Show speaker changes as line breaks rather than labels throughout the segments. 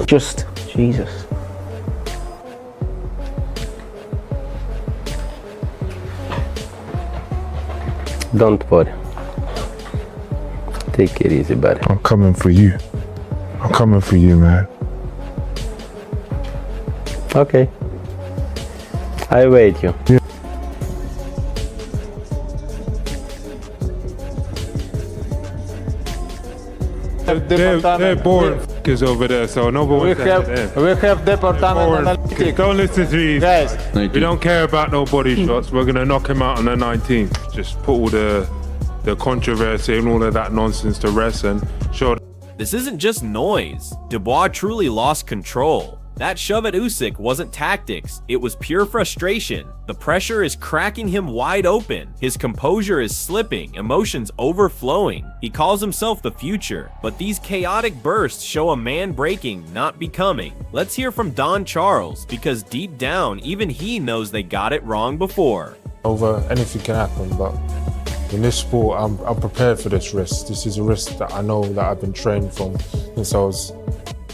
Just Jesus. Don't worry. Take it easy, buddy.
I'm coming for you. I'm coming for you, man.
Okay. I wait you.
Yeah.
They're boring f***ers over there, so no one wants to have them.
We have department analytics.
Don't listen to these.
Guys,
We don't care about no body shots. We're gonna knock him out on the 19th. Just put all the controversy and all of that nonsense to rest and show.
This isn't just noise. Dubois truly lost control. That shove at Usyk wasn't tactics, it was pure frustration. The pressure is cracking him wide open. His composure is slipping, emotions overflowing. He calls himself the future, but these chaotic bursts show a man breaking, not becoming. Let's hear from Don Charles, because deep down, even he knows they got it wrong before.
over anything can happen, but in this sport, I'm prepared for this risk. This is a risk that I know that I've been trained from since I was.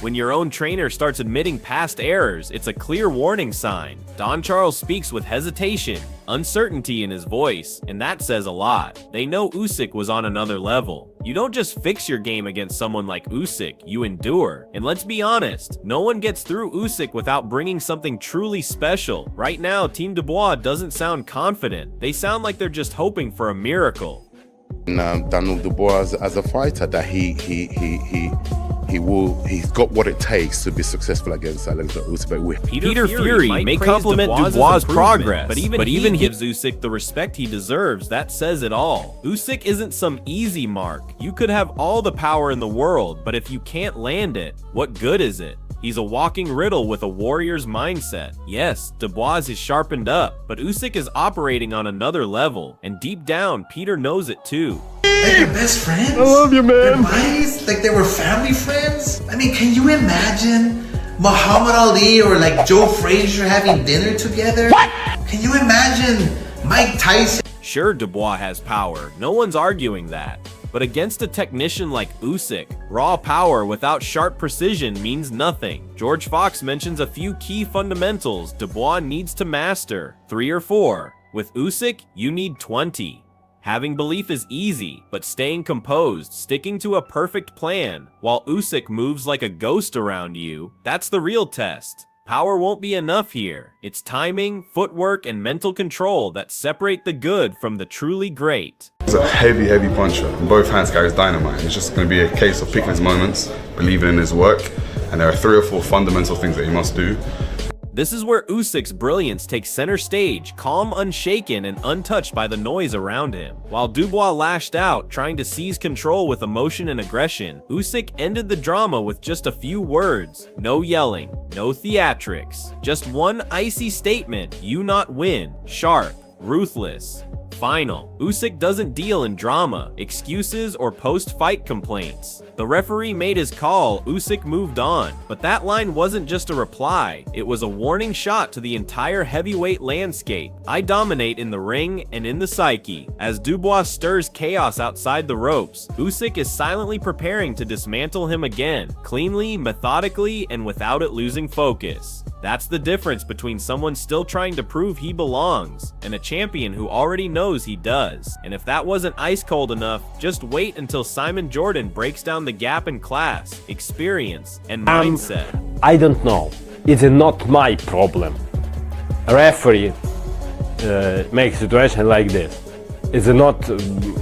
When your own trainer starts admitting past errors, it's a clear warning sign. Don Charles speaks with hesitation, uncertainty in his voice, and that says a lot. They know Usyk was on another level. You don't just fix your game against someone like Usyk, you endure. And let's be honest, no one gets through Usyk without bringing something truly special. Right now, Team Dubois doesn't sound confident. They sound like they're just hoping for a miracle.
Daniel Dubois as a fighter, that he's got what it takes to be successful against Alexander Usyk.
Peter Fury may compliment Dubois' progress, but even he gives Usyk the respect he deserves. That says it all. Usyk isn't some easy mark. You could have all the power in the world, but if you can't land it, what good is it? He's a walking riddle with a warrior's mindset. Yes, Dubois is sharpened up, but Usyk is operating on another level, and deep down, Peter knows it too.
Like your best friends?
I love you, man.
They're buddies? Like they were family friends? I mean, can you imagine Muhammad Ali or like Joe Frazier having dinner together? What? Can you imagine Mike Tyson?
Sure, Dubois has power. No one's arguing that. But against a technician like Usyk, raw power without sharp precision means nothing. George Fox mentions a few key fundamentals Dubois needs to master, 3 or 4. With Usyk, you need 20. Having belief is easy, but staying composed, sticking to a perfect plan, while Usyk moves like a ghost around you, that's the real test. Power won't be enough here. It's timing, footwork, and mental control that separate the good from the truly great.
He's a heavy, heavy puncher. In both hands carries dynamite. It's just going to be a case of picking his moments, believing in his work, and there are 3 or 4 fundamental things that he must do.
This is where Usyk's brilliance takes center stage, calm, unshaken, and untouched by the noise around him. While Dubois lashed out, trying to seize control with emotion and aggression, Usyk ended the drama with just a few words. No yelling, no theatrics. Just one icy statement, you not win. Sharp, ruthless, final. Usyk doesn't deal in drama, excuses, or post-fight complaints. The referee made his call, Usyk moved on. But that line wasn't just a reply, it was a warning shot to the entire heavyweight landscape. I dominate in the ring and in the psyche. As Dubois stirs chaos outside the ropes, Usyk is silently preparing to dismantle him again, cleanly, methodically, and without it losing focus. That's the difference between someone still trying to prove he belongs, and a champion who already knows he does. And if that wasn't ice cold enough, just wait until Simon Jordan breaks down the gap in class, experience, and mindset.
I don't know. It's not my problem. A referee makes situation like this. It's not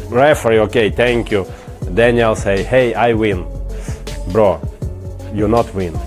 referee, okay, thank you. Daniel say, hey, I win. Bro, you not win.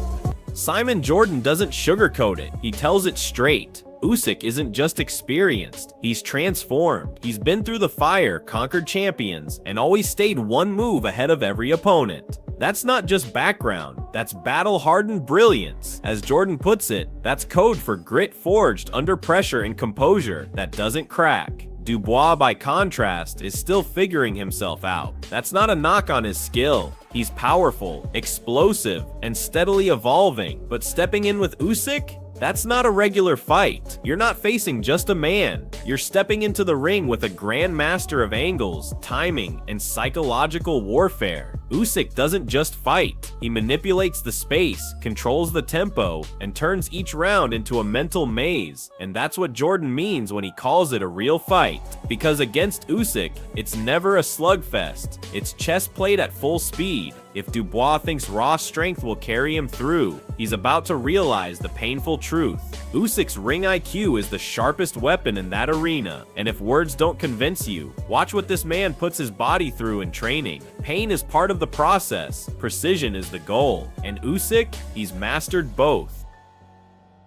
Simon Jordan doesn't sugarcoat it, he tells it straight. Usyk isn't just experienced, he's transformed. He's been through the fire, conquered champions, and always stayed one move ahead of every opponent. That's not just background, that's battle-hardened brilliance. As Jordan puts it, that's code for grit forged under pressure and composure that doesn't crack. Dubois, by contrast, is still figuring himself out. That's not a knock on his skill. He's powerful, explosive, and steadily evolving. But stepping in with Usyk? That's not a regular fight. You're not facing just a man. You're stepping into the ring with a grandmaster of angles, timing, and psychological warfare. Usyk doesn't just fight. He manipulates the space, controls the tempo, and turns each round into a mental maze. And that's what Jordan means when he calls it a real fight. Because against Usyk, it's never a slugfest. It's chess played at full speed. If Dubois thinks raw strength will carry him through, he's about to realize the painful truth. Usyk's ring IQ is the sharpest weapon in that arena, and if words don't convince you, watch what this man puts his body through in training. Pain is part of the process, precision is the goal, and Usyk, he's mastered both.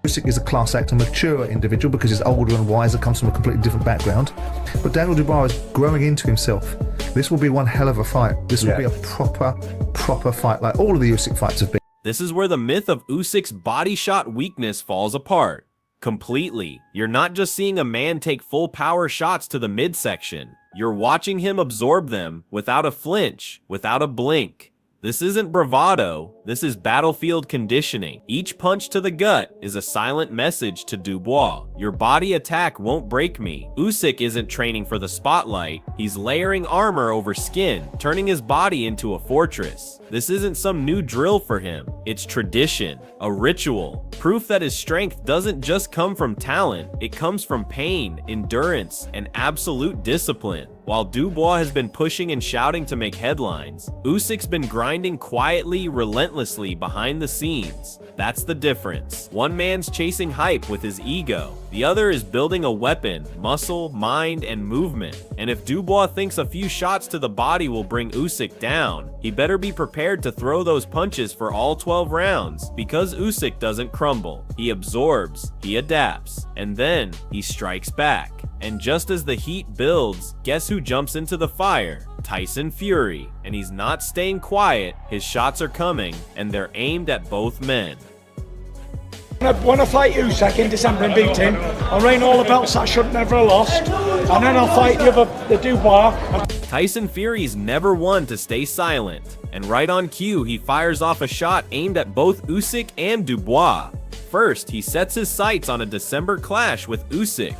Usyk is a class act, a mature individual because he's older and wiser, comes from a completely different background. But Daniel Dubois is growing into himself. This will be one hell of a fight. This will be a proper fight, like all of the Usyk fights have been.
This is where the myth of Usyk's body shot weakness falls apart. Completely. You're not just seeing a man take full power shots to the midsection. You're watching him absorb them without a flinch, without a blink. This isn't bravado, this is battlefield conditioning. Each punch to the gut is a silent message to Dubois. Your body attack won't break me. Usyk isn't training for the spotlight, he's layering armor over skin, turning his body into a fortress. This isn't some new drill for him, it's tradition, a ritual. Proof that his strength doesn't just come from talent, it comes from pain, endurance, and absolute discipline. While Dubois has been pushing and shouting to make headlines, Usyk's been grinding quietly, relentlessly behind the scenes. That's the difference. One man's chasing hype with his ego. The other is building a weapon, muscle, mind, and movement. And if Dubois thinks a few shots to the body will bring Usyk down, he better be prepared to throw those punches for all 12 rounds, because Usyk doesn't crumble. He absorbs, he adapts, and then he strikes back. And just as the heat builds, guess who jumps into the fire? Tyson Fury. And he's not staying quiet, his shots are coming, and they're aimed at both men.
When I fight Usyk in December and beat him, I'll reign all the belts that I should never have lost, and then I'll fight the Dubois.
Tyson Fury's never one to stay silent, and right on cue he fires off a shot aimed at both Usyk and Dubois. First, he sets his sights on a December clash with Usyk.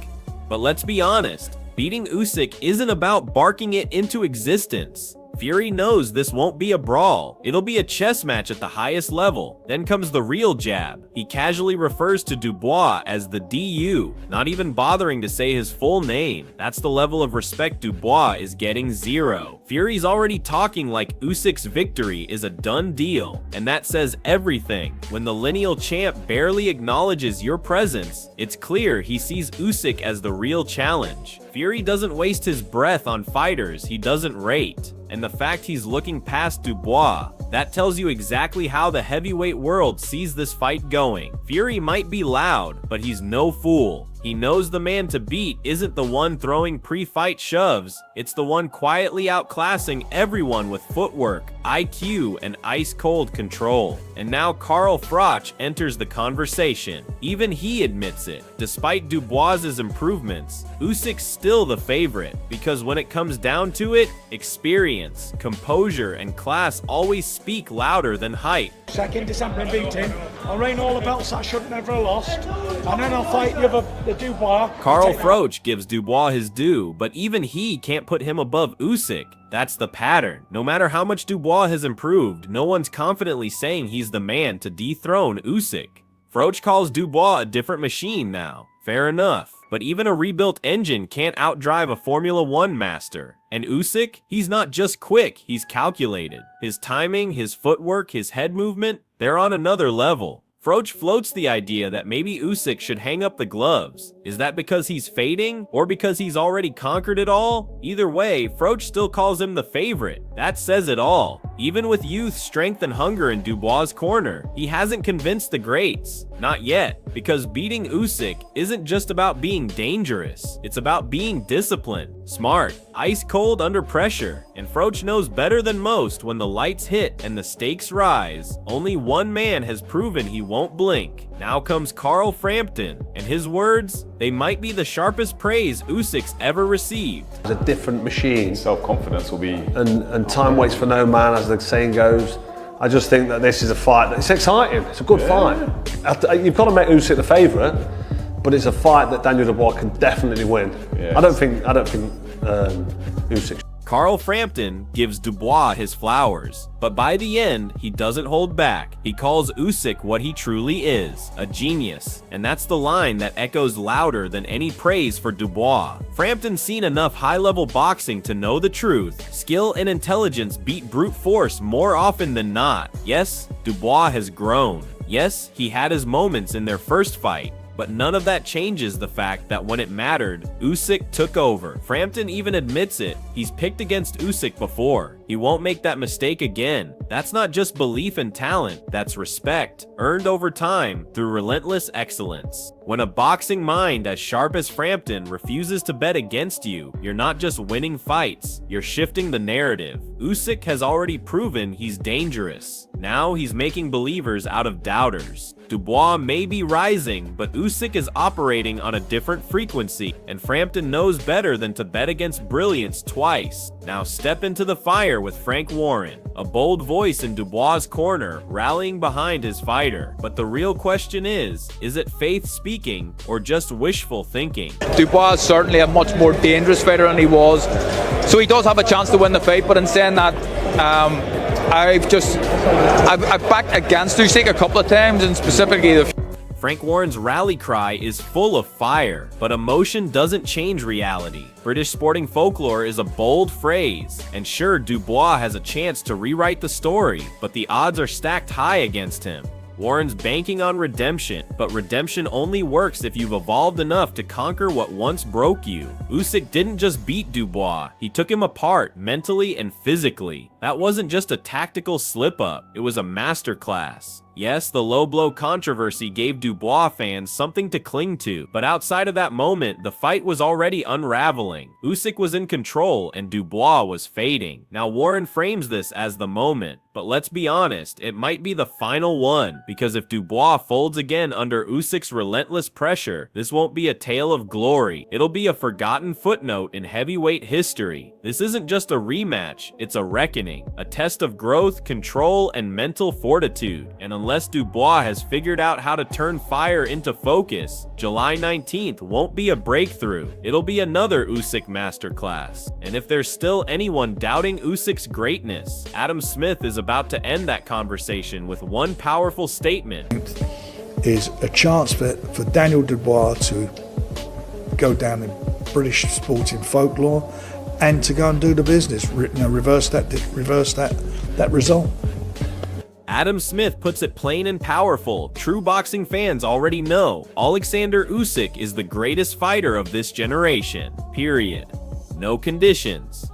But let's be honest, beating Usyk isn't about barking it into existence. Fury knows this won't be a brawl, it'll be a chess match at the highest level. Then comes the real jab. He casually refers to Dubois as the DU, not even bothering to say his full name. That's the level of respect Dubois is getting zero. Fury's already talking like Usyk's victory is a done deal, and that says everything. When the lineal champ barely acknowledges your presence, it's clear he sees Usyk as the real challenge. Fury doesn't waste his breath on fighters he doesn't rate. And the fact he's looking past Dubois, that tells you exactly how the heavyweight world sees this fight going. Fury might be loud, but he's no fool. He knows the man to beat isn't the one throwing pre-fight shoves, it's the one quietly outclassing everyone with footwork, IQ, and ice-cold control. And now Carl Froch enters the conversation. Even he admits it. Despite Dubois' improvements, Usyk's still the favorite, because when it comes down to it, experience, composure, and class always speak louder than height.
In December and beat him, I'll reign all the belts that I should never have lost, and then I'll fight the Dubois.
Carl Froch gives Dubois his due, but even he can't put him above Usyk. That's the pattern. No matter how much Dubois has improved, no one's confidently saying he's the man to dethrone Usyk. Froch calls Dubois a different machine now. Fair enough. But even a rebuilt engine can't outdrive a Formula 1 master. And Usyk, he's not just quick, he's calculated. His timing, his footwork, his head movement, they're on another level. Froch floats the idea that maybe Usyk should hang up the gloves. Is that because he's fading, or because he's already conquered it all? Either way, Froch still calls him the favorite. That says it all. Even with youth, strength, and hunger in Dubois' corner, he hasn't convinced the greats. Not yet, because beating Usyk isn't just about being dangerous. It's about being disciplined, smart, ice cold under pressure. And Froch knows better than most when the lights hit and the stakes rise. Only one man has proven he won't blink. Now comes Carl Frampton, and his words, they might be the sharpest praise Usyk's ever received.
It's a different machine.
Self-confidence will be...
And time waits for no man, as the saying goes. I just think that this is a fight it's exciting. It's a good fight. You've got to make Usyk the favourite, but it's a fight that Daniel Dubois can definitely win. I don't think Usyk.
Carl Frampton gives Dubois his flowers, but by the end, he doesn't hold back. He calls Usyk what he truly is, a genius, and that's the line that echoes louder than any praise for Dubois. Frampton's seen enough high-level boxing to know the truth. Skill and intelligence beat brute force more often than not. Yes, Dubois has grown. Yes, he had his moments in their first fight, but none of that changes the fact that when it mattered, Usyk took over. Frampton even admits it. He's picked against Usyk before. He won't make that mistake again. That's not just belief and talent, that's respect, earned over time through relentless excellence. When a boxing mind as sharp as Frampton refuses to bet against you, you're not just winning fights, you're shifting the narrative. Usyk has already proven he's dangerous. Now he's making believers out of doubters. Dubois may be rising, but Usyk is operating on a different frequency, and Frampton knows better than to bet against brilliance twice. Now step into the fire with Frank Warren, a bold voice in Dubois' corner, rallying behind his fighter. But the real question is it faith speaking or just wishful thinking?
Dubois is certainly a much more dangerous fighter than he was, so he does have a chance to win the fight, but in saying that, I've backed against Usyk a couple of times, and specifically the
Frank Warren's rally cry is full of fire, but emotion doesn't change reality. British sporting folklore is a bold phrase, and sure, Dubois has a chance to rewrite the story, but the odds are stacked high against him. Warren's banking on redemption, but redemption only works if you've evolved enough to conquer what once broke you. Usyk didn't just beat Dubois, he took him apart mentally and physically. That wasn't just a tactical slip-up, it was a masterclass. Yes, the low blow controversy gave Dubois fans something to cling to, but outside of that moment, the fight was already unraveling. Usyk was in control and Dubois was fading. Now Warren frames this as the moment, but let's be honest, it might be the final one, because if Dubois folds again under Usyk's relentless pressure, this won't be a tale of glory. It'll be a forgotten footnote in heavyweight history. This isn't just a rematch, it's a reckoning, a test of growth, control, and mental fortitude. And unless Dubois has figured out how to turn fire into focus, July 19th won't be a breakthrough. It'll be another Usyk masterclass. And if there's still anyone doubting Usyk's greatness, Adam Smith is about to end that conversation with one powerful statement.
Is a chance for Daniel Dubois to go down in British sporting folklore and to go and do the business, reverse that result.
Adam Smith puts it plain and powerful. True boxing fans already know Alexander Usyk is the greatest fighter of this generation. Period. No conditions.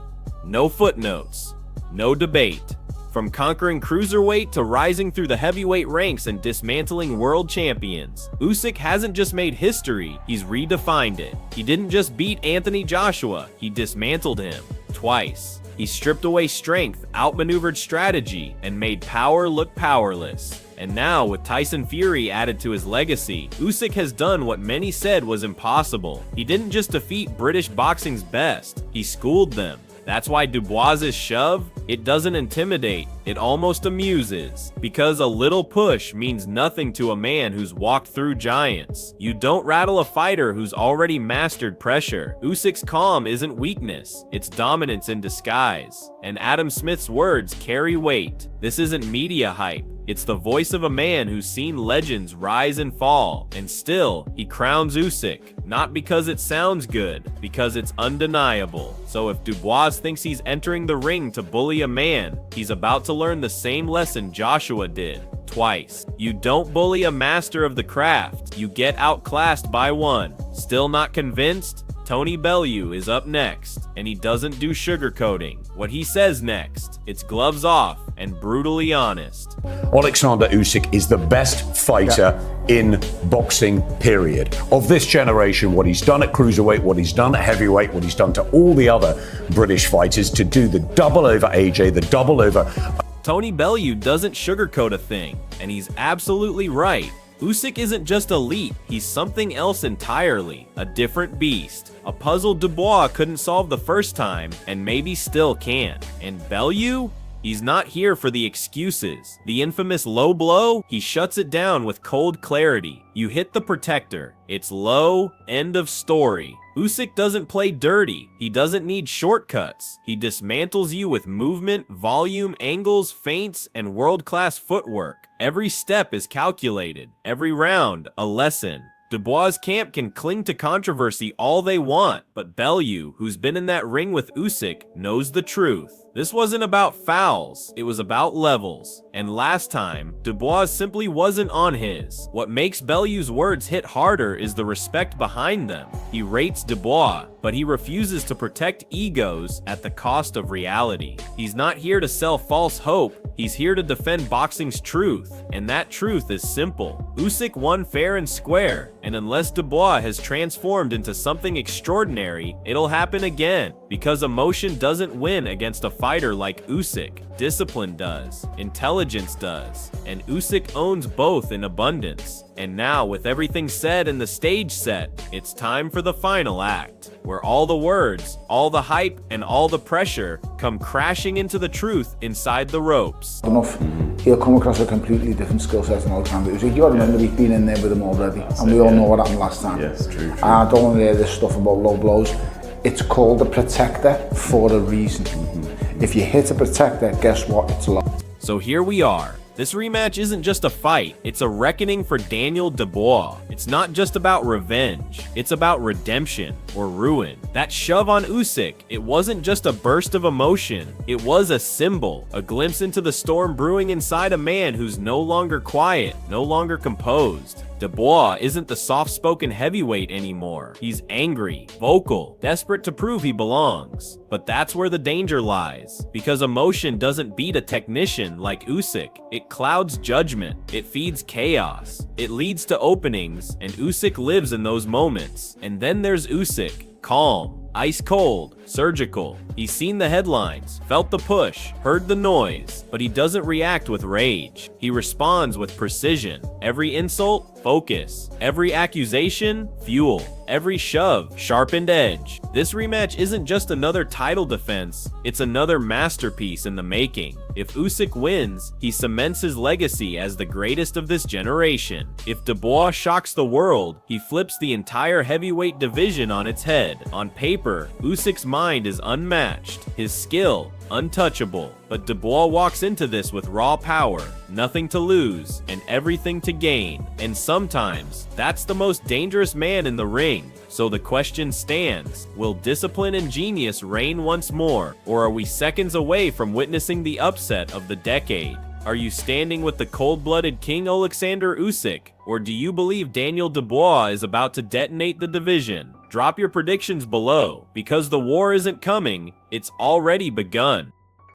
No footnotes. No debate. From conquering cruiserweight to rising through the heavyweight ranks and dismantling world champions, Usyk hasn't just made history, he's redefined it. He didn't just beat Anthony Joshua, he dismantled him twice. He stripped away strength, outmaneuvered strategy, and made power look powerless. And now, with Tyson Fury added to his legacy, Usyk has done what many said was impossible. He didn't just defeat British boxing's best, he schooled them. That's why Dubois' shove, it doesn't intimidate, it almost amuses. Because a little push means nothing to a man who's walked through giants. You don't rattle a fighter who's already mastered pressure. Usyk's calm isn't weakness, it's dominance in disguise. And Adam Smith's words carry weight. This isn't media hype. It's the voice of a man who's seen legends rise and fall, and still, he crowns Usyk, not because it sounds good, because it's undeniable. So if Dubois thinks he's entering the ring to bully a man, he's about to learn the same lesson Joshua did, twice. You don't bully a master of the craft, you get outclassed by one. Still not convinced? Tony Bellew is up next, and he doesn't do sugarcoating. What he says next, it's gloves off and brutally honest.
Alexander Usyk is the best fighter in boxing, period. Of this generation, what he's done at cruiserweight, what he's done at heavyweight, what he's done to all the other British fighters, to do the double over AJ, the double over...
Tony Bellew doesn't sugarcoat a thing, and he's absolutely right. Usyk isn't just elite, he's something else entirely, a different beast. A puzzle Dubois couldn't solve the first time, and maybe still can't. And Bellew? He's not here for the excuses. The infamous low blow, he shuts it down with cold clarity. You hit the protector. It's low, end of story. Usyk doesn't play dirty. He doesn't need shortcuts. He dismantles you with movement, volume, angles, feints, and world-class footwork. Every step is calculated. Every round, a lesson. Dubois' camp can cling to controversy all they want, but Bellew, who's been in that ring with Usyk, knows the truth. This wasn't about fouls, it was about levels. And last time, Dubois simply wasn't on his. What makes Bellew's words hit harder is the respect behind them. He rates Dubois, but he refuses to protect egos at the cost of reality. He's not here to sell false hope, he's here to defend boxing's truth. And that truth is simple. Usyk won fair and square, and unless Dubois has transformed into something extraordinary, it'll happen again. Because emotion doesn't win against a fighter like Usyk. Discipline does, intelligence does, and Usyk owns both in abundance. And now, with everything said and the stage set, it's time for the final act, where all the words, all the hype, and all the pressure come crashing into the truth inside the ropes.
Enough, he'll come across a completely different skill set than Alexander Usyk. You got to remember he's been in there with him already, and we all know what happened last time.
Yes, true.
I don't want to hear this stuff about low blows. It's called the protector for a reason. If you hit a protector, guess what? It's a lot.
So here we are. This rematch isn't just a fight, it's a reckoning for Daniel Dubois. It's not just about revenge, it's about redemption or ruin. That shove on Usyk, it wasn't just a burst of emotion, it was a symbol, a glimpse into the storm brewing inside a man who's no longer quiet, no longer composed. Dubois isn't the soft-spoken heavyweight anymore. He's angry, vocal, desperate to prove he belongs. But that's where the danger lies, because emotion doesn't beat a technician like Usyk. It clouds judgment, it feeds chaos, it leads to openings, and Usyk lives in those moments. And then there's Usyk, calm, ice cold, surgical. He's seen the headlines, felt the push, heard the noise, but he doesn't react with rage. He responds with precision. Every insult, focus. Every accusation, fuel. Every shove, sharpened edge. This rematch isn't just another title defense, it's another masterpiece in the making. If Usyk wins, he cements his legacy as the greatest of this generation. If Dubois shocks the world, he flips the entire heavyweight division on its head. On paper, Usyk's mind is unmatched, his skill untouchable, but Dubois walks into this with raw power, nothing to lose, and everything to gain. And sometimes, that's the most dangerous man in the ring. So the question stands, will discipline and genius reign once more, or are we seconds away from witnessing the upset of the decade? Are you standing with the cold-blooded King Alexander Usyk, or do you believe Daniel Dubois is about to detonate the division? Drop your predictions below, because the war isn't coming, it's already begun.